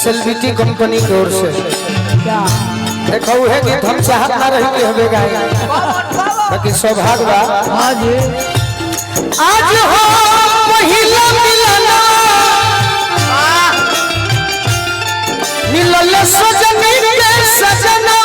एसएलबीटी company की ओर से देखो है कि हम चाहत ना रही कि हमें गाए बाकी सौभाग्य बा आज हो पहिला मिलना मिलल सजनी के सजना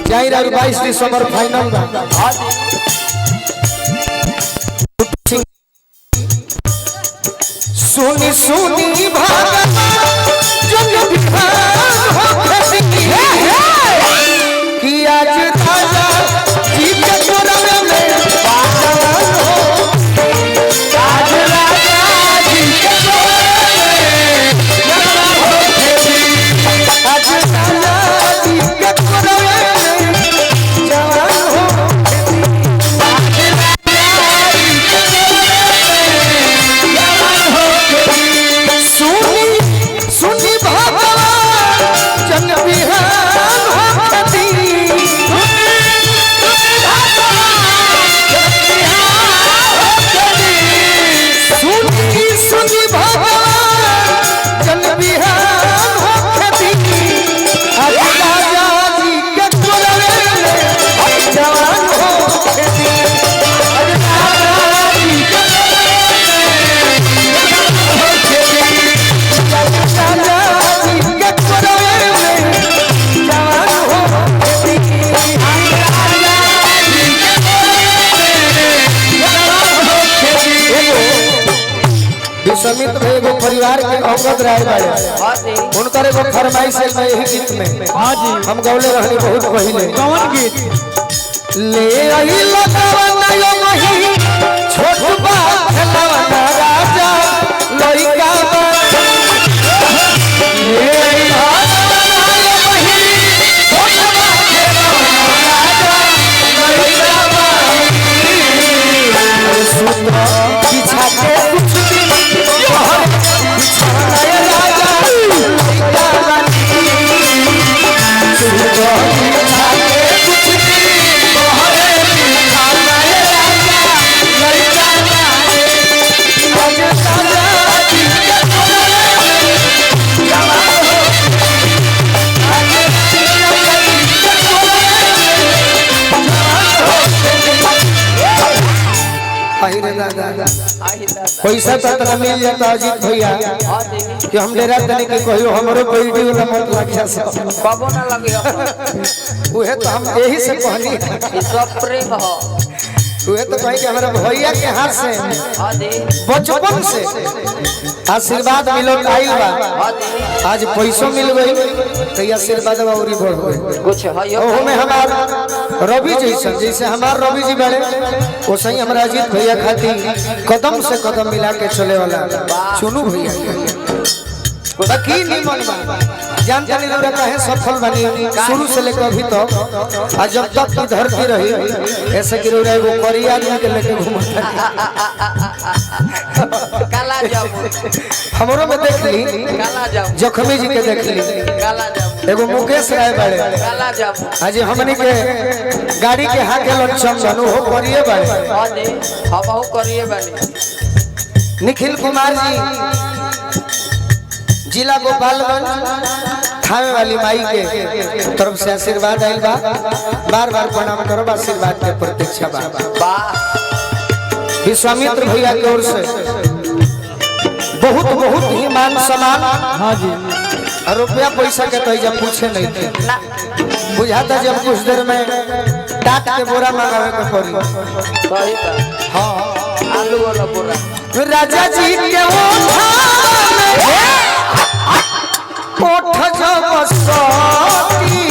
जाहिर 22 दिसंबर फाइनल सुनी सुनी भागवा जग बिहान होती कि आज राजा जी के कोरवे में बाजवान हो आज राजा जी के कोरवे में जवान होती आज राजा जी के कोरवे समित में एगो परिवार के अंगद राय बाड़े उनकर एगो फरमाइश है यही गीत में हां जी हम गौले रहनी बहुत पहले कौन गीत ले आई लगावना यो मही छोट बा खेलवना राजा लइका बा ले आई लगावना यो मही छोट बा खेलवना राजा लइका बा सुनो पीछा के कुछ दिन पैसा तो इतना मिल जाता अजीत भैया कि हम डेरा तने के कहियो हमरो कोई डी वाला मत लागिया सब कबो ना लगे उहे तो हम यही से कहनी ये सब प्रेम हो उहे तो कहि कि हमरा भैया के हाथ से हां दे बचपन से आशीर्वाद मिलो आइल बा हां दे आज पैसों मिल गई तो ये आशीर्वाद औरी बढ़ गई कुछ है ओहो में हमार रवि जैसे हमार रवि जी बड़े वैसे ही हमारा अजीत भैया खातिर कदम से कदम मिला के चले वाला चुनू भैया बाकी निमन बा जानते नहीं रहता है सफल बनी शुरू से लेकर अभी तक आज जब तक की धरती रही ऐसे कि रोड़ा वो करिया आदमी के लेके घूमता काला जामु हमरो में देख ली काला जामु जखमी जी के देख ली काला जामु एगो मुकेश राय बड़े काला जामु आज हमनी के गाड़ी के हाके लक्षण जानू हो करिए बड़े हां दे हम हो करिए बानी निखिल कुमार जी जिला गोपालगंज थावे वाली माई के तरफ से आशीर्वाद आइल बा बार बार प्रणाम करो आशीर्वाद के प्रतीक्षा बा वाह विश्वामित्र भैया की ओर से बहुत बहुत ही मान सम्मान हां जी रुपया पैसा के तो जब पूछे नहीं थे ना बुझाता जब कुछ देर में टाट के बोरा मंगावे के पड़ी सही बात हां आलू वाला बोरा राजा जी के ओठ जब सती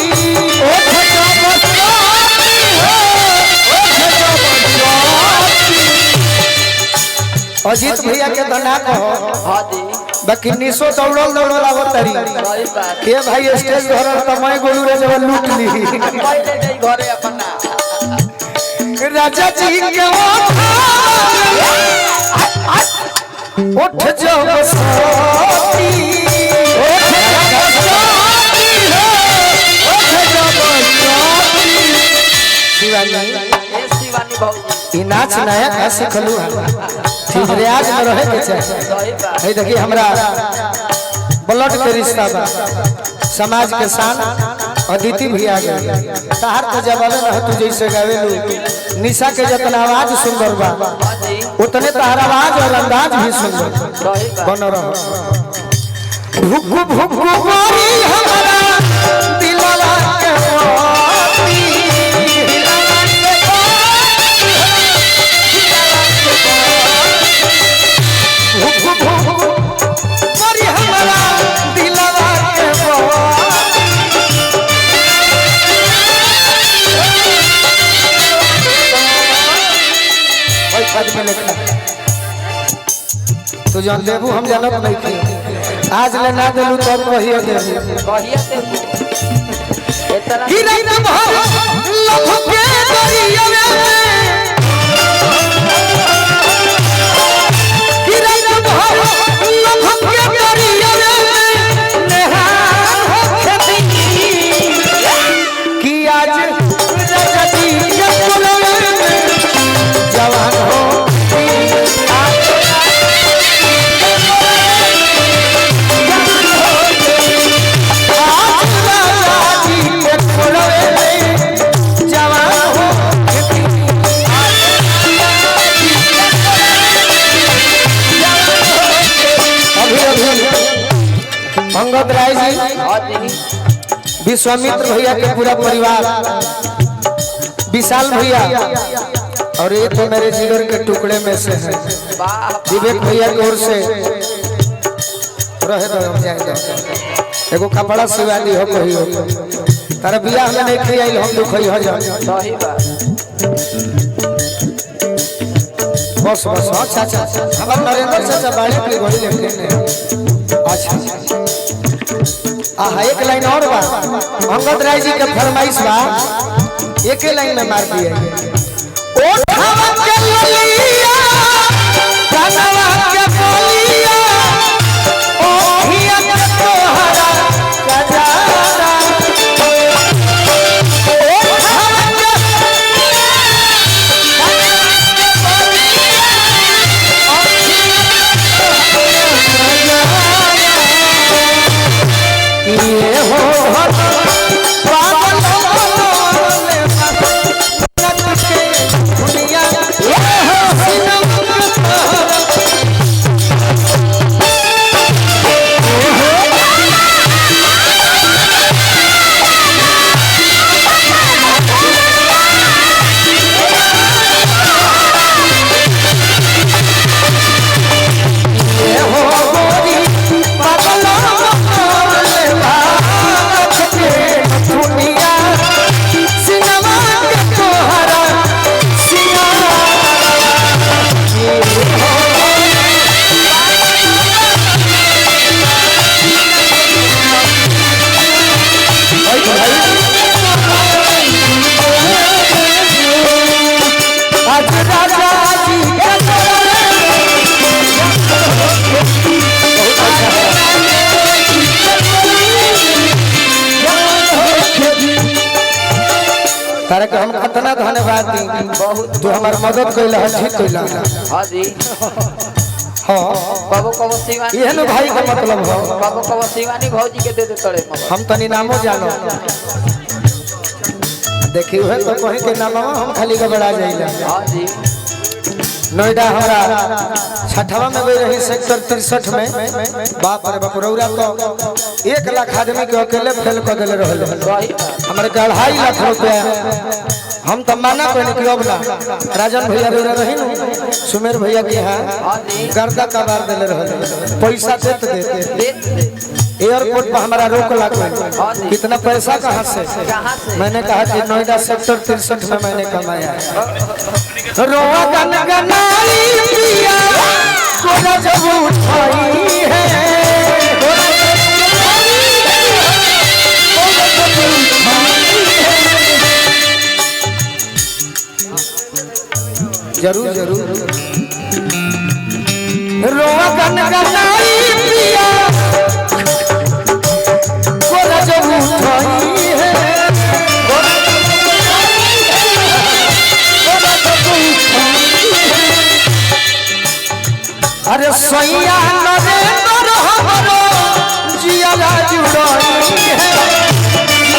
अजीत भैया के दना कहो हां दे बाकी निसो दौड़ल आवत तारी सही बात के भाई स्टेज धरल त मैं गोलू रे जब लूट ली पहले नहीं घरे अपना राजा जी के उठ जो बसती शिवानी भौजी ई नाच नया का सिखलू ठीक रियाज में रहे के चाहिए सही बात है। देखिए हमरा ब्लड के रिश्ता बा समाज के शान अदिति भी आ गई तहार के जवाब रह तू जैसे गावेलू निशा के जितना आवाज सुंदर बा जी उतने तहार आवाज और अंदाज भी सुंदर सही बात बन रहा भुक भुक मारी हमारा दिलवा के मोती दिलवा के भुक भुक मारी हमारा दिलवा के मोती ओए पद में लिखा तो जान देबू हम जानत नहीं थी आज ले ना देलू तो कहिए देबू कहिए ते इतना गिरई न भव लभ के दरिया में गिरई न भव लभ के दरिया में नेहान हो खेती कि आज राजा जी के पुरवे में जवान हो अंगद राय जी विश्वामित्र भैया के पूरा परिवार विशाल भैया और ये तो मेरे जिगर के टुकड़े में से है वाह विवेक भैया की ओर से रहे एगो कपड़ा सिवा दी हो कही हो तारा बियाह में नहीं खई आइल हम दुखई हो जा सही बात बस बस अच्छा अच्छा हमार नरेंद्र चाचा बाड़ी की घोड़ी लेके अच्छा आहा एक लाइन और बा अंगद राय जी के फरमाइश बा एक लाइन में मार दिए ओ ठावा के ललिया कनवा के बोलिया ओ हिया के तोहरा गजारा ओ ठावा के ये हो पागल होले मत के दुनिया ये हो ये हो गोरी पागल होले मत के दुनिया सिनेमा के तोहरा सिंगारा ये हो आज राजा जी के तारे के हम कितना धन्यवाद दी बहुत तू हमार मदद कइला ठीक कइला हाँ जी हां कबो कबो शिवानी इहे न भाई का मतलब हो कबो कबो शिवानी भौजी के दे दे तड़े मगर हम तनी नामो जानो देखियो है तो कहीं के नाम हम खाली घबरा जाइला हाँ जी नोएडा हमारा छठवा में गई रही सेक्टर 63 में बाप रे बाप रौरा तो 1 लाख आदमी के अकेले फेल कर देले रहल सही बात हमारे 2.5 लाख रुपया हम तो माना कोई नहीं अब ना राजन भैया रौरा रही नु सुमेर भैया के यहाँ हाँ जी गर्दा कबार देले रहल पैसा देते देते दे दे एयरपोर्ट पर हमारा रोक लगा कितना पैसा कहाँ से कहाँ से मैंने कहा कि नोएडा सेक्टर 63 में मैंने कमाया है रोआ गन गनाई पिया को जब उठाई है जरूर जरूर रोवा गन गनाई पिया कोरा जब उठाई है अरे सैया नरेंद्र हमरो जिया जुड़ाई है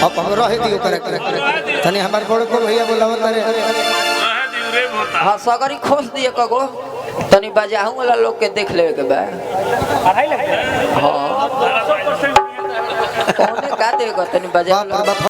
अब रहे दियो करे तने हमार बड़ को भैया बोलावत रे हां सगरी खोस दिए कगो तनी बजाहू वाला लोग के देख लेवे के बा हां कौन का देगा तनी बजा